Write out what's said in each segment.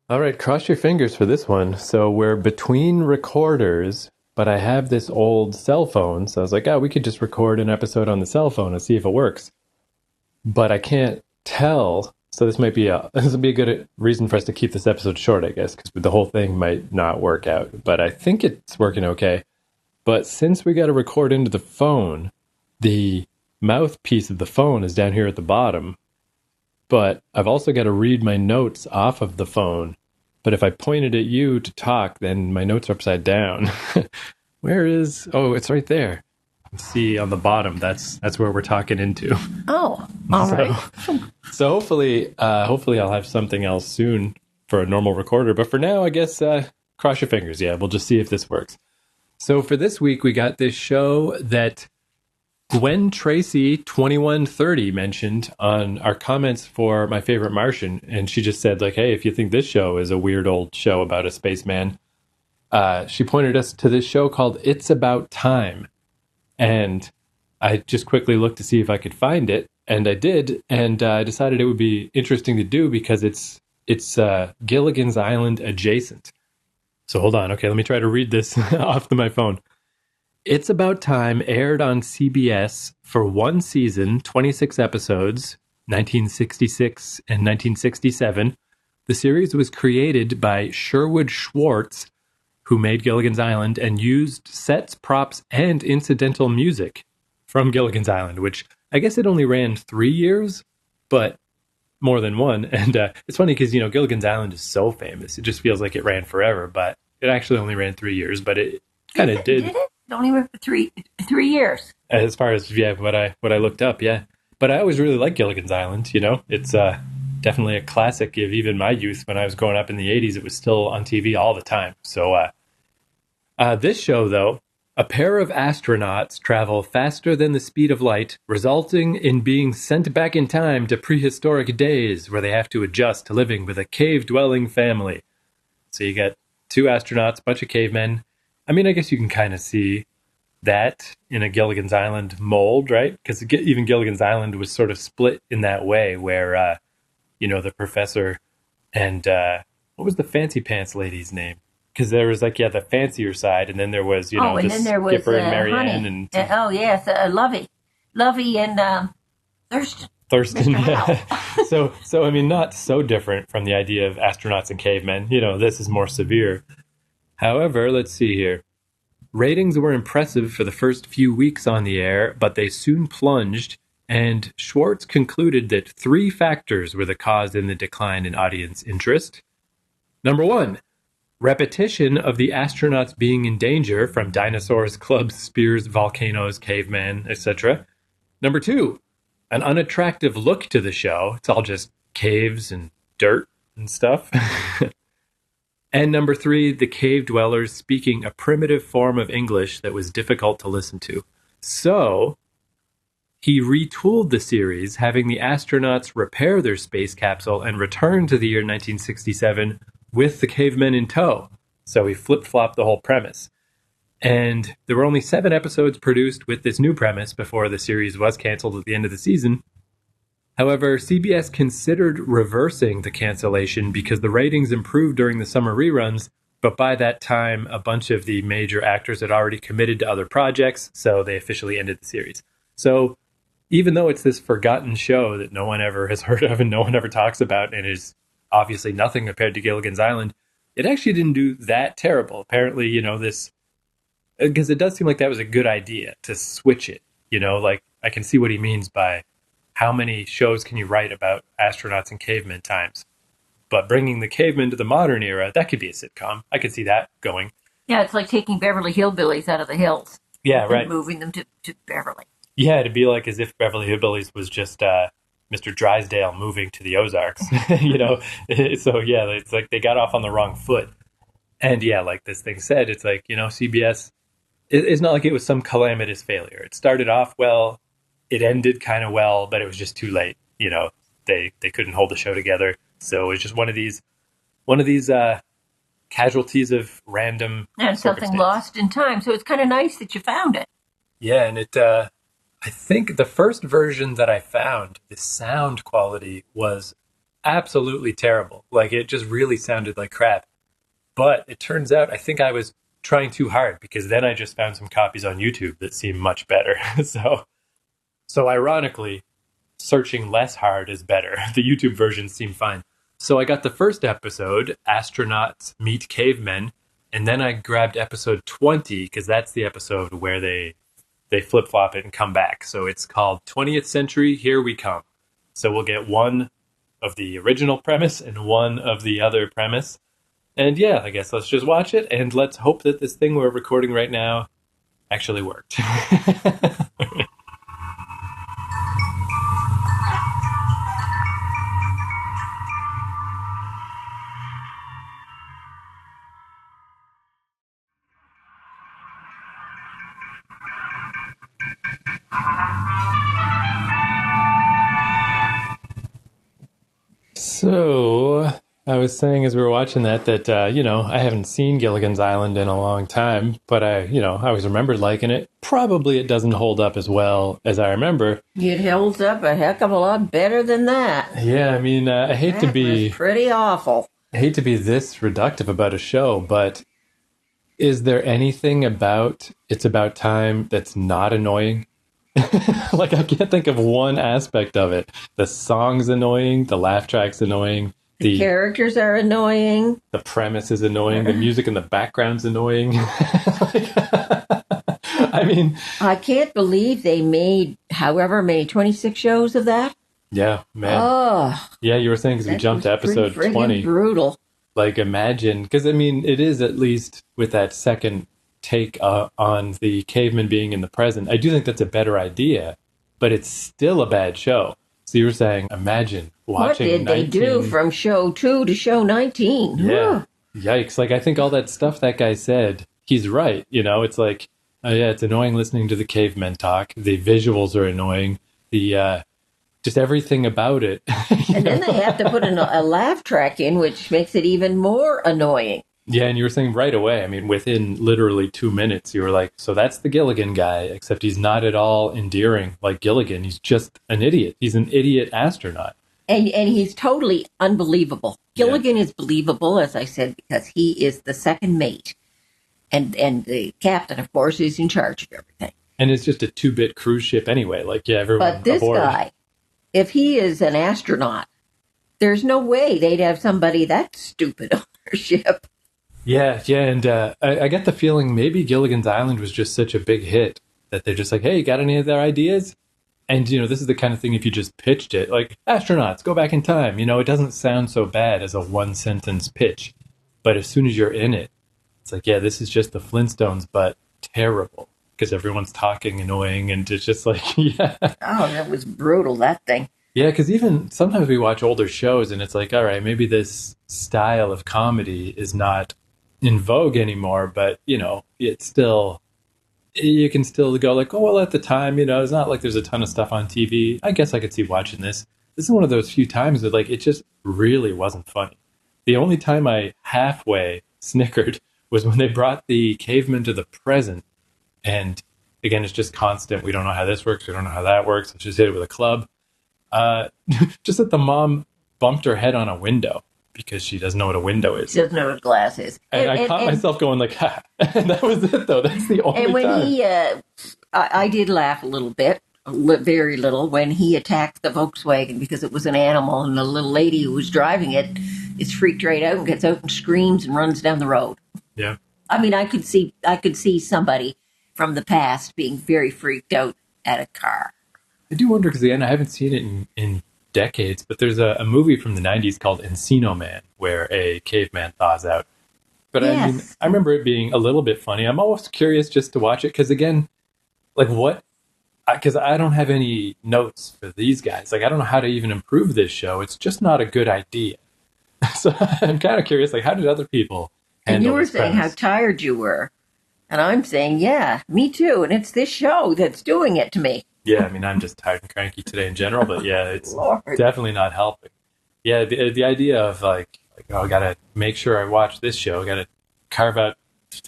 All right, cross your fingers for this one. So we're between recorders, but I have this old cell phone. So I was like, oh, we could just record an episode on the cell phone and see if it works. But I can't tell. So this might be this would be a good reason for us to keep this episode short, I guess, because the whole thing might not work out. But I think it's working okay. But since we got to record into the phone, the mouthpiece of the phone is down here at the bottom. But I've also got to read my notes off of the phone. But if I pointed at you to talk, then my notes are upside down. Where is? Oh, it's right there. See on the bottom. That's where we're talking into. Oh, all right. So hopefully I'll have something else soon for a normal recorder. But for now, I guess cross your fingers. Yeah, we'll just see if this works. So for this week, we got this show that Gwen Tracy 2130 mentioned on our comments for My Favorite Martian, and she just said, like, hey, if you think this show is a weird old show about a spaceman, she pointed us to this show called It's About Time. And I just quickly looked to see if I could find it, and I did, and I decided it would be interesting to do because it's Gilligan's Island adjacent. So hold on, okay, let me try to read this off my phone. It's About Time aired on CBS for one season, 26 episodes, 1966 and 1967. The series was created by Sherwood Schwartz, who made Gilligan's Island and used sets, props, and incidental music from Gilligan's Island, which I guess it only ran 3 years, but more than one. And it's funny because, Gilligan's Island is so famous. It just feels like it ran forever, but it actually only ran 3 years, but it kind of did. Did it? It only ran for three years. As far as, what I looked up, yeah. But I always really liked Gilligan's Island, It's definitely a classic of even my youth. When I was growing up in the 80s, it was still on TV all the time. So this show, though, a pair of astronauts travel faster than the speed of light, resulting in being sent back in time to prehistoric days where they have to adjust to living with a cave-dwelling family. So you got 2 astronauts, a bunch of cavemen. I mean, I guess you can kind of see that in a Gilligan's Island mold, right? Because even Gilligan's Island was sort of split in that way where, the professor and what was the fancy pants lady's name? Because there was the fancier side, and then there was, and then there was Skipper and Marianne. Honey. Yes, Lovey and Thurston, yeah. So I mean, not so different from the idea of astronauts and cavemen. This is more severe. However, let's see here. Ratings were impressive for the first few weeks on the air, but they soon plunged, and Schwartz concluded that 3 factors were the cause in the decline in audience interest. Number 1, repetition of the astronauts being in danger from dinosaurs, clubs, spears, volcanoes, cavemen, etc. Number 2, an unattractive look to the show. It's all just caves and dirt and stuff. And number 3, the cave dwellers speaking a primitive form of English that was difficult to listen to. So he retooled the series, having the astronauts repair their space capsule and return to the year 1967 with the cavemen in tow. So he flip-flopped the whole premise. And there were only 7 episodes produced with this new premise before the series was canceled at the end of the season. However, CBS considered reversing the cancellation because the ratings improved during the summer reruns, but by that time, a bunch of the major actors had already committed to other projects, so they officially ended the series. So even though it's this forgotten show that no one ever has heard of and no one ever talks about and is obviously nothing compared to Gilligan's Island, it actually didn't do that terrible. Apparently, because it does seem like that was a good idea to switch it. I can see what he means by how many shows can you write about astronauts and cavemen times? But bringing the cavemen to the modern era, that could be a sitcom. I could see that going. Yeah, it's like taking Beverly Hillbillies out of the hills. Yeah, right. And moving them to Beverly. Yeah, it'd be like as if Beverly Hillbillies was just Mr. Drysdale moving to the Ozarks. So yeah, it's like they got off on the wrong foot. And yeah, like this thing said, it's like, CBS, it's not like it was some calamitous failure. It started off well. It ended kind of well, but it was just too late. They couldn't hold the show together. So it was just one of these casualties of random and something lost in time. So it's kind of nice that you found it. Yeah, and it I think the first version that I found, the sound quality was absolutely terrible. Like it just really sounded like crap. But it turns out I think I was trying too hard because then I just found some copies on YouTube that seemed much better. So ironically, searching less hard is better. The YouTube versions seem fine. So I got the first episode, Astronauts Meet Cavemen, and then I grabbed episode 20 because that's the episode where they flip-flop it and come back. So it's called 20th Century Here We Come. So we'll get one of the original premise and one of the other premise. And yeah, I guess let's just watch it and let's hope that this thing we're recording right now actually worked. So I was saying as we were watching that I haven't seen Gilligan's Island in a long time, but I always remembered liking it. Probably it doesn't hold up as well as I remember. It holds up a heck of a lot better than that. Yeah, I mean, I hate to That be was pretty awful. I hate to be this reductive about a show, but is there anything about It's About Time that's not annoying? Like, I can't think of one aspect of it. The song's annoying, the laugh track's annoying, The characters are annoying. the premise is annoying, the music in the background's annoying. I mean, I can't believe they made however many 26 shows of that. yeah, man. Oh, Yeah, you were saying because we that jumped to was pretty episode friggin' 20. brutal. Like, imagine, because I mean, it is at least with that second take on the caveman being in the present. I do think that's a better idea, but it's still a bad show. So you were saying, imagine What watching did they do from show 2 to show 19? Yeah. Yikes. Like, I think all that stuff that guy said, he's right. It's like, oh, yeah, it's annoying listening to the cavemen talk. The visuals are annoying. The, just everything about it. And then they have to put a laugh track in, which makes it even more annoying. Yeah, and you were saying right away, I mean, within literally 2 minutes, you were like, so that's the Gilligan guy, except he's not at all endearing like Gilligan. He's just an idiot. He's an idiot astronaut. And he's totally unbelievable. Gilligan is believable, as I said, because he is the second mate. And the captain, of course, is in charge of everything. And it's just a 2-bit cruise ship anyway. Like, yeah, everyone But this aboard. guy, if he is an astronaut, there's no way they'd have somebody that stupid on their ship. Yeah, and I get the feeling maybe Gilligan's Island was just such a big hit that they're just like, hey, you got any other ideas? And, this is the kind of thing if you just pitched it, like, astronauts, go back in time. It doesn't sound so bad as a one-sentence pitch. But as soon as you're in it, it's like, yeah, this is just the Flintstones, but terrible. Because everyone's talking annoying and it's just like, yeah. Oh, that was brutal, that thing. Yeah, because even sometimes we watch older shows and it's like, all right, maybe this style of comedy is not in vogue anymore, but it's still, you can still go like, oh well, at the time, it's not like there's a ton of stuff on TV. I guess I could see watching this. This is one of those few times that like it just really wasn't funny. The only time I halfway snickered was when they brought the caveman to the present, and again, it's just constant. We don't know how this works. We don't know how that works. Let's just hit it with a club. Just that the mom bumped her head on a window because she doesn't know what a window is. She doesn't know what glass is. And I caught myself going like, ha. And that was it, though. That's the only time. And when time. I did laugh a little bit, very little, when he attacked the Volkswagen because it was an animal, and the little lady who was driving it is freaked right out and gets out and screams and runs down the road. Yeah. I mean, I could see somebody from the past being very freaked out at a car. I do wonder, because again, I haven't seen it in decades, but there's a movie from the 90s called Encino Man where a caveman thaws out. But yes. I mean, I remember it being a little bit funny. I'm always curious just to watch it because, again, like what? Because I don't have any notes for these guys. Like, I don't know how to even improve this show. It's just not a good idea. So I'm kind of curious, like, how did other people handle And you were this saying premise? how tired you were. And I'm saying, yeah, me too. And it's this show that's doing it to me. Yeah, I mean, I'm just tired and cranky today in general, but yeah, it's Lord. definitely not helping. Yeah, the idea of like, oh, I gotta make sure I watch this show. I gotta carve out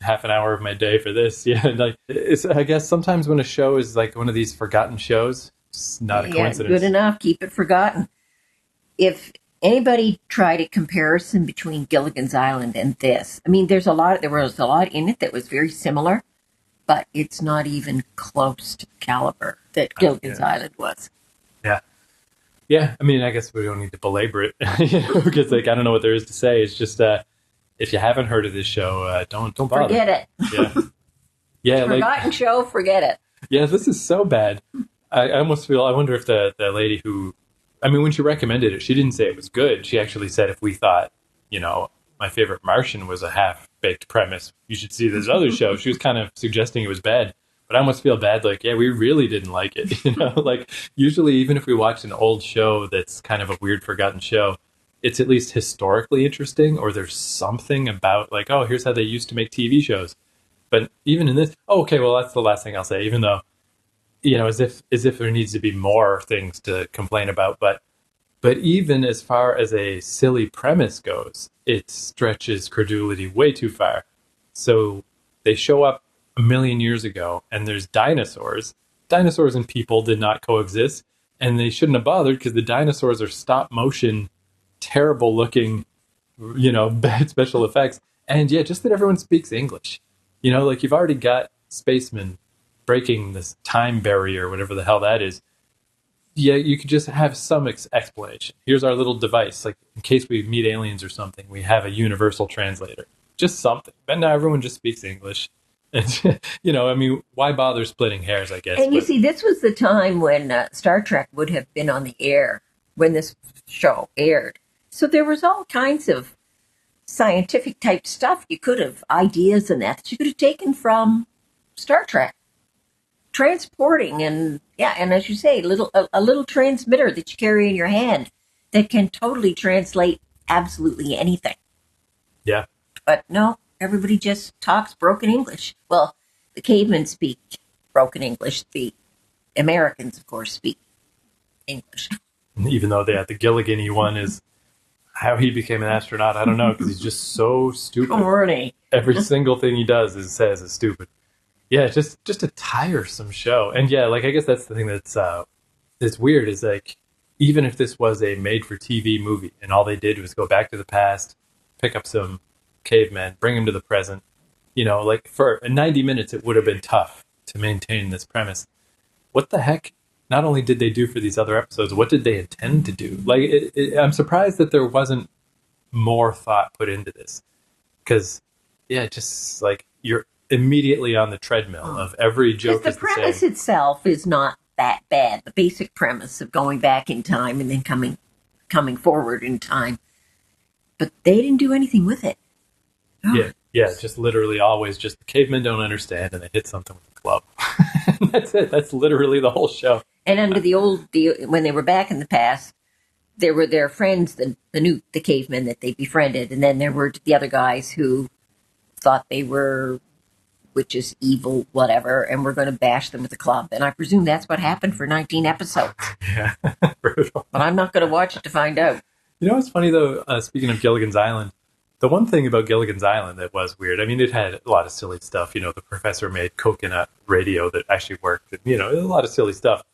half an hour of my day for this. Yeah, like it's. I guess sometimes when a show is like one of these forgotten shows, it's not a coincidence. Good enough. Keep it forgotten. If Anybody tried a comparison between Gilligan's Island and this? I mean, there was a lot in it that was very similar, but it's not even close to the caliber that Gilligan's Island was. Yeah. Yeah. I mean, I guess we don't need to belabor it, because I don't know what there is to say. It's just, if you haven't heard of this show, don't bother. Forget it. Yeah. Yeah. Forgotten show, forget it. Yeah, this is so bad. I almost feel, I wonder if the lady who, I mean, when she recommended it, she didn't say it was good. She actually said if we thought, My Favorite Martian was a half-baked premise, you should see this other show. She was kind of suggesting it was bad. But I almost feel bad, we really didn't like it. Usually, even if we watch an old show that's kind of a weird, forgotten show, it's at least historically interesting, or there's something about, oh, here's how they used to make TV shows. But even in this, okay, well, that's the last thing I'll say, even though, as if there needs to be more things to complain about. But even as far as a silly premise goes, it stretches credulity way too far. So they show up a million years ago, and there's dinosaurs. Dinosaurs and people did not coexist, and they shouldn't have bothered because the dinosaurs are stop motion, terrible looking, bad special effects. And yeah, just that everyone speaks English. You've already got spacemen breaking this time barrier, whatever the hell that is. Yeah, you could just have some explanation. Here's our little device. In case we meet aliens or something, we have a universal translator. Just something. But now everyone just speaks English. And, why bother splitting hairs, I guess. And you see, this was the time when Star Trek would have been on the air when this show aired. So there was all kinds of scientific type stuff you could have, ideas and that you could have taken from Star Trek. Transporting and as you say, a little transmitter that you carry in your hand that can totally translate absolutely anything. Yeah. But no, everybody just talks broken English. Well, the cavemen speak broken English. The Americans, of course, speak English. Even though the Gilligan one is how he became an astronaut, I don't know, because he's just so stupid. Corny. Every single thing he does says is stupid. Yeah, just a tiresome show. And yeah, I guess that's the thing that's weird is even if this was a made-for-TV movie and all they did was go back to the past, pick up some cavemen, bring them to the present, for 90 minutes it would have been tough to maintain this premise. What the heck? Not only did they do for these other episodes, what did they intend to do? I'm surprised that there wasn't more thought put into this. Because, yeah, just you're immediately on the treadmill of every joke. The premise itself is not that bad. The basic premise of going back in time and then coming forward in time. But they didn't do anything with it. Oh. Yeah, just literally always just the cavemen don't understand and they hit something with a club. That's it. That's literally the whole show. And under when they were back in the past, there were their friends, the cavemen that they befriended, and then there were the other guys who thought they were witches, evil, whatever, and we're going to bash them with a club. And I presume that's what happened for 19 episodes. Yeah, brutal. But I'm not going to watch it to find out. What's funny, though, speaking of Gilligan's Island, the one thing about Gilligan's Island that was weird, I mean, it had a lot of silly stuff. The professor made coconut radio that actually worked. And, a lot of silly stuff.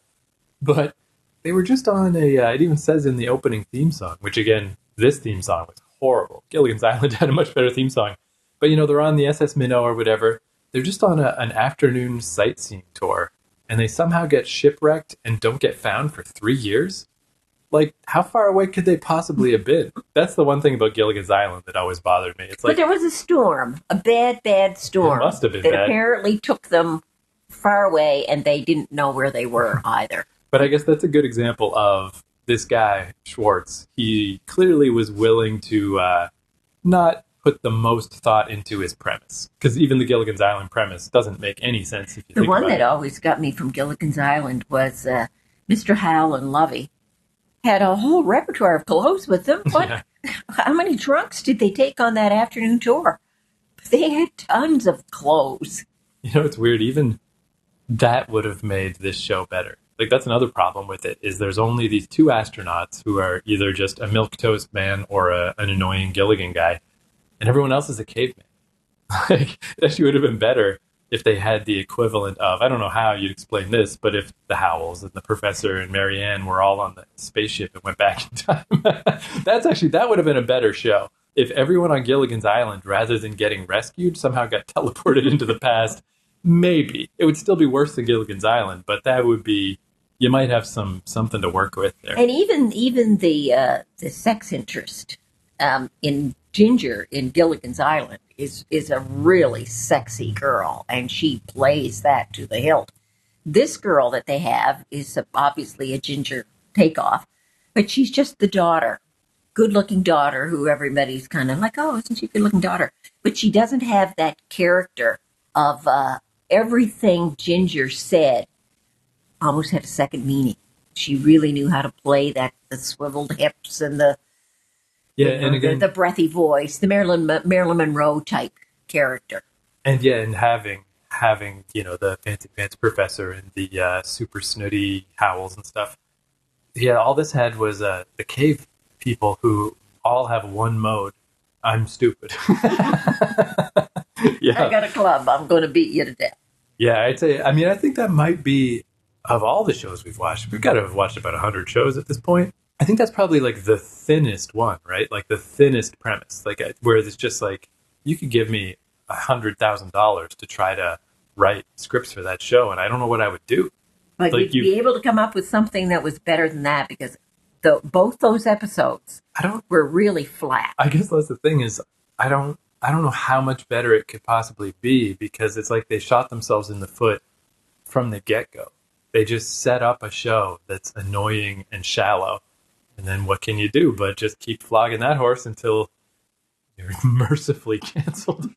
But they were just on it even says in the opening theme song, which, again, this theme song was horrible. Gilligan's Island had a much better theme song. But, they're on the SS Minnow or whatever. They're just on an afternoon sightseeing tour, and they somehow get shipwrecked and don't get found for 3 years? How far away could they possibly have been? That's the one thing about Gilligan's Island that always bothered me. It's but there was a storm, a bad storm. It must have been that bad. Apparently took them far away, and they didn't know where they were either. But I guess that's a good example of this guy, Schwartz. He clearly was willing to not put the most thought into his premise. Because even the Gilligan's Island premise doesn't make any sense if you think about it. The one that always got me from Gilligan's Island was Mr. Hal and Lovey had a whole repertoire of clothes with them. What? How many trunks did they take on that afternoon tour? They had tons of clothes. It's weird. Even that would have made this show better. That's another problem with it, is there's only these two astronauts who are either just a milquetoast man or an annoying Gilligan guy, and everyone else is a caveman. It actually would have been better if they had the equivalent of, I don't know how you'd explain this, but if the Howells and the Professor and Marianne were all on the spaceship and went back in time, that would have been a better show. If everyone on Gilligan's Island, rather than getting rescued, somehow got teleported into the past, maybe. It would still be worse than Gilligan's Island, but that would be, you might have something to work with there. And even the sex interest in Ginger in Gilligan's Island is a really sexy girl, and she plays that to the hilt. This girl that they have is obviously a Ginger takeoff, but she's just the daughter, good-looking daughter who everybody's kind of like, oh, isn't she a good-looking daughter? But she doesn't have that character of everything Ginger said almost had a second meaning. She really knew how to play that, the swiveled hips and the and again, the breathy voice, the Marilyn Monroe type character. And and having the fancy pants professor and the super snooty Howells and stuff. Yeah, all this had was the cave people who all have one mode. I'm stupid. I got a club. I'm going to beat you to death. Yeah, I'd say. I mean, I think that might be, of all the shows we've watched. We've got to have watched about 100 shows at this point. I think that's probably like the thinnest one, right? Like the thinnest premise, like where it's just like, you could give me $100,000 to try to write scripts for that show, and I don't know what I would do. But like you'd be able to come up with something that was better than that, because both those episodes were really flat. I guess that's the thing, is I don't know how much better it could possibly be, because it's like they shot themselves in the foot from the get-go. They just set up a show that's annoying and shallow. And then what can you do but just keep flogging that horse until you're mercifully canceled?